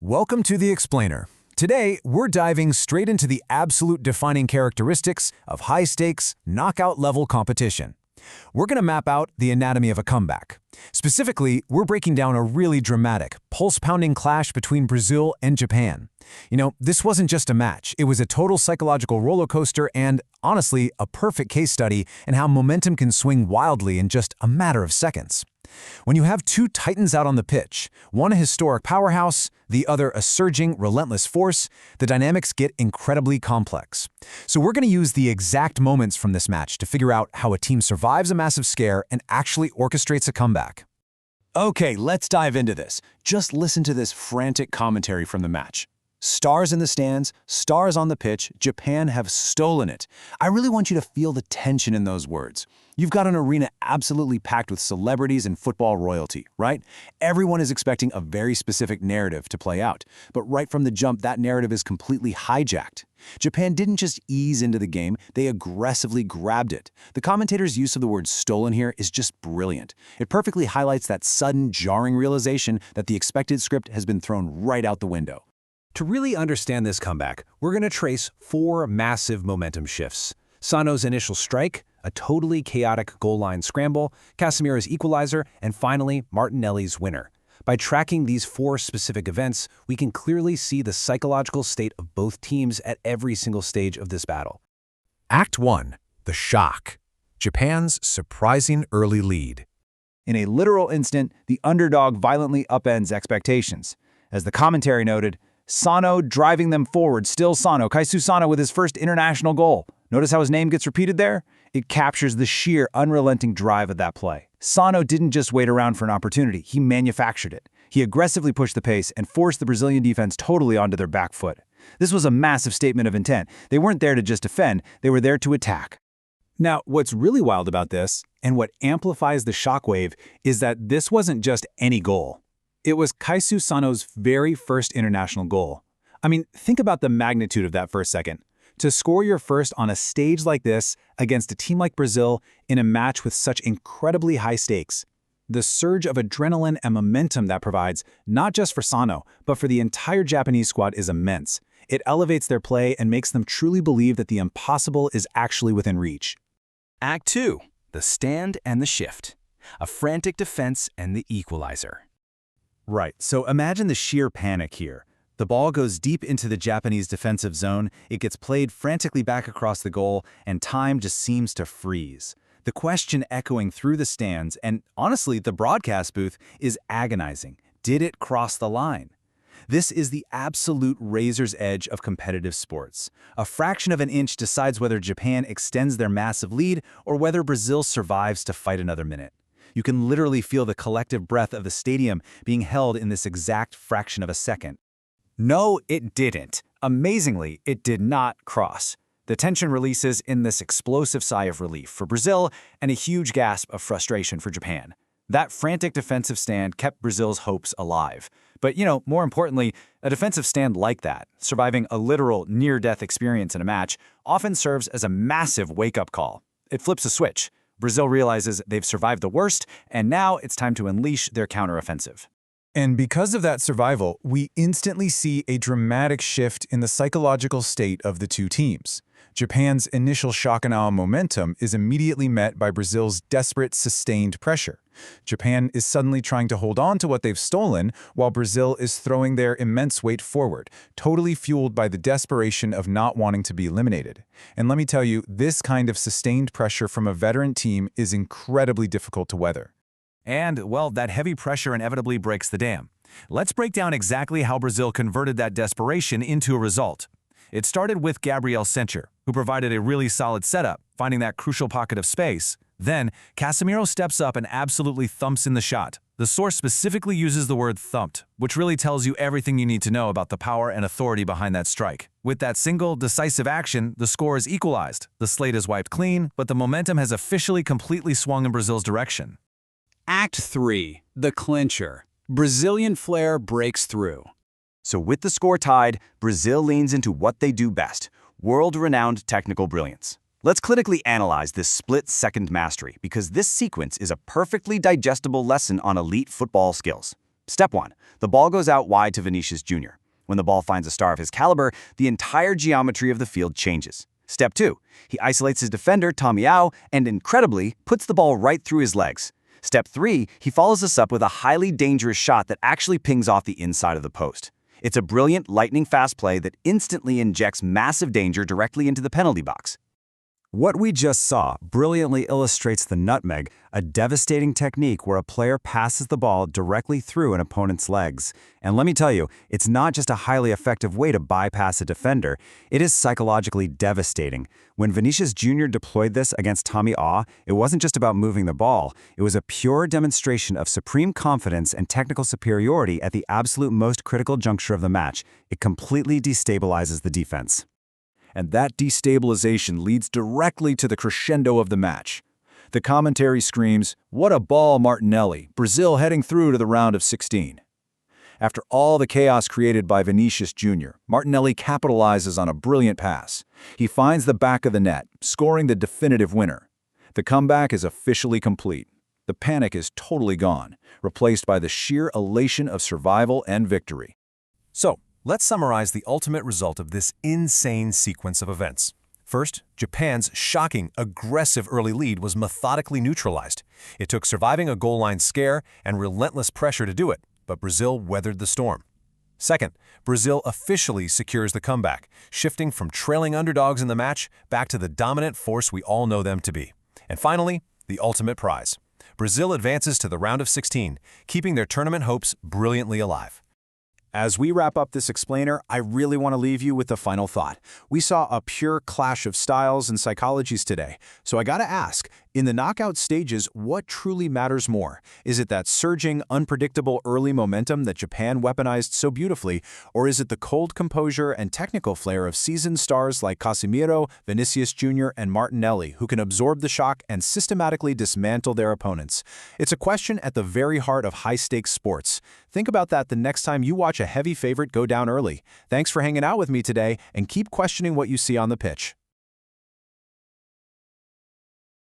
Welcome to The Explainer. Today, we're diving straight into the absolute defining characteristics of high-stakes, knockout-level competition. We're going to map out the anatomy of a comeback. Specifically, we're breaking down a really dramatic, pulse-pounding clash between Brazil and Japan. This wasn't just a match. It was a total psychological roller coaster and, honestly, a perfect case study in how momentum can swing wildly in just a matter of seconds. When you have two titans out on the pitch, one a historic powerhouse, the other a surging, relentless force, the dynamics get incredibly complex. So we're going to use the exact moments from this match to figure out how a team survives a massive scare and actually orchestrates a comeback. Okay, let's dive into this. Just listen to this frantic commentary from the match. Stars in the stands, stars on the pitch, Japan have stolen it. I really want you to feel the tension in those words. You've got an arena absolutely packed with celebrities and football royalty, right? Everyone is expecting a very specific narrative to play out, but right from the jump, that narrative is completely hijacked. Japan didn't just ease into the game, they aggressively grabbed it. The commentator's use of the word stolen here is just brilliant. It perfectly highlights that sudden, jarring realization that the expected script has been thrown right out the window. To really understand this comeback, we're going to trace four massive momentum shifts. Sano's initial strike, a totally chaotic goal line scramble, Casemiro's equalizer, and finally, Martinelli's winner. By tracking these four specific events, we can clearly see the psychological state of both teams at every single stage of this battle. Act 1. The shock. Japan's surprising early lead. In a literal instant, the underdog violently upends expectations. As the commentary noted, Sano driving them forward, still Sano, Kaise Sano with his first international goal. Notice how his name gets repeated there? It captures the sheer, unrelenting drive of that play. Sano didn't just wait around for an opportunity, he manufactured it. He aggressively pushed the pace and forced the Brazilian defense totally onto their back foot. This was a massive statement of intent. They weren't there to just defend, they were there to attack. Now, what's really wild about this, and what amplifies the shockwave, is that this wasn't just any goal. It was Kaise Sano's very first international goal. I mean, think about the magnitude of that for a second. To score your first on a stage like this against a team like Brazil in a match with such incredibly high stakes. The surge of adrenaline and momentum that provides, not just for Sano, but for the entire Japanese squad is immense. It elevates their play and makes them truly believe that the impossible is actually within reach. Act 2. The stand and the shift. A frantic defense and the equalizer. Right, so imagine the sheer panic here. The ball goes deep into the Japanese defensive zone, it gets played frantically back across the goal, and time just seems to freeze. The question echoing through the stands, and honestly, the broadcast booth, is agonizing. Did it cross the line? This is the absolute razor's edge of competitive sports. A fraction of an inch decides whether Japan extends their massive lead or whether Brazil survives to fight another minute. You can literally feel the collective breath of the stadium being held in this exact fraction of a second. No, it didn't. Amazingly, it did not cross. The tension releases in this explosive sigh of relief for Brazil and a huge gasp of frustration for Japan. That frantic defensive stand kept Brazil's hopes alive. But, more importantly, a defensive stand like that, surviving a literal near-death experience in a match, often serves as a massive wake-up call. It flips a switch. Brazil realizes they've survived the worst, and now it's time to unleash their counteroffensive. And because of that survival, we instantly see a dramatic shift in the psychological state of the two teams. Japan's initial shock and awe momentum is immediately met by Brazil's desperate, sustained pressure. Japan is suddenly trying to hold on to what they've stolen, while Brazil is throwing their immense weight forward, totally fueled by the desperation of not wanting to be eliminated. And let me tell you, this kind of sustained pressure from a veteran team is incredibly difficult to weather. And, well, that heavy pressure inevitably breaks the dam. Let's break down exactly how Brazil converted that desperation into a result. It started with Gabriel Sencher, who provided a really solid setup, finding that crucial pocket of space. Then, Casemiro steps up and absolutely thumps in the shot. The source specifically uses the word thumped, which really tells you everything you need to know about the power and authority behind that strike. With that single, decisive action, the score is equalized. The slate is wiped clean, but the momentum has officially completely swung in Brazil's direction. Act 3. The clincher. Brazilian flair breaks through. So with the score tied, Brazil leans into what they do best, world-renowned technical brilliance. Let's clinically analyze this split-second mastery because this sequence is a perfectly digestible lesson on elite football skills. Step 1. The ball goes out wide to Vinicius Jr. When the ball finds a star of his caliber, the entire geometry of the field changes. Step 2. He isolates his defender, Tommy and incredibly, puts the ball right through his legs. Step 3. He follows this up with a highly dangerous shot that actually pings off the inside of the post. It's a brilliant, lightning-fast play that instantly injects massive danger directly into the penalty box. What we just saw brilliantly illustrates the nutmeg, a devastating technique where a player passes the ball directly through an opponent's legs. And let me tell you, it's not just a highly effective way to bypass a defender, it is psychologically devastating. When Vinicius Jr. deployed this against Tommy, it wasn't just about moving the ball, it was a pure demonstration of supreme confidence and technical superiority at the absolute most critical juncture of the match. It completely destabilizes the defense. And that destabilization leads directly to the crescendo of the match. The commentary screams, "What a ball, Martinelli! Brazil heading through to the round of 16." After all the chaos created by Vinicius Jr., Martinelli capitalizes on a brilliant pass. He finds the back of the net, scoring the definitive winner. The comeback is officially complete. The panic is totally gone, replaced by the sheer elation of survival and victory. So, let's summarize the ultimate result of this insane sequence of events. First, Japan's shocking, aggressive early lead was methodically neutralized. It took surviving a goal line scare and relentless pressure to do it, but Brazil weathered the storm. Second, Brazil officially secures the comeback, shifting from trailing underdogs in the match back to the dominant force we all know them to be. And finally, the ultimate prize. Brazil advances to the round of 16, keeping their tournament hopes brilliantly alive. As we wrap up this explainer, I really want to leave you with a final thought. We saw a pure clash of styles and psychologies today. So I gotta ask, in the knockout stages, what truly matters more? Is it that surging, unpredictable early momentum that Japan weaponized so beautifully, or is it the cold composure and technical flair of seasoned stars like Casemiro, Vinicius Jr., and Martinelli, who can absorb the shock and systematically dismantle their opponents? It's a question at the very heart of high-stakes sports. Think about that the next time you watch a heavy favorite go down early. Thanks for hanging out with me today, and keep questioning what you see on the pitch.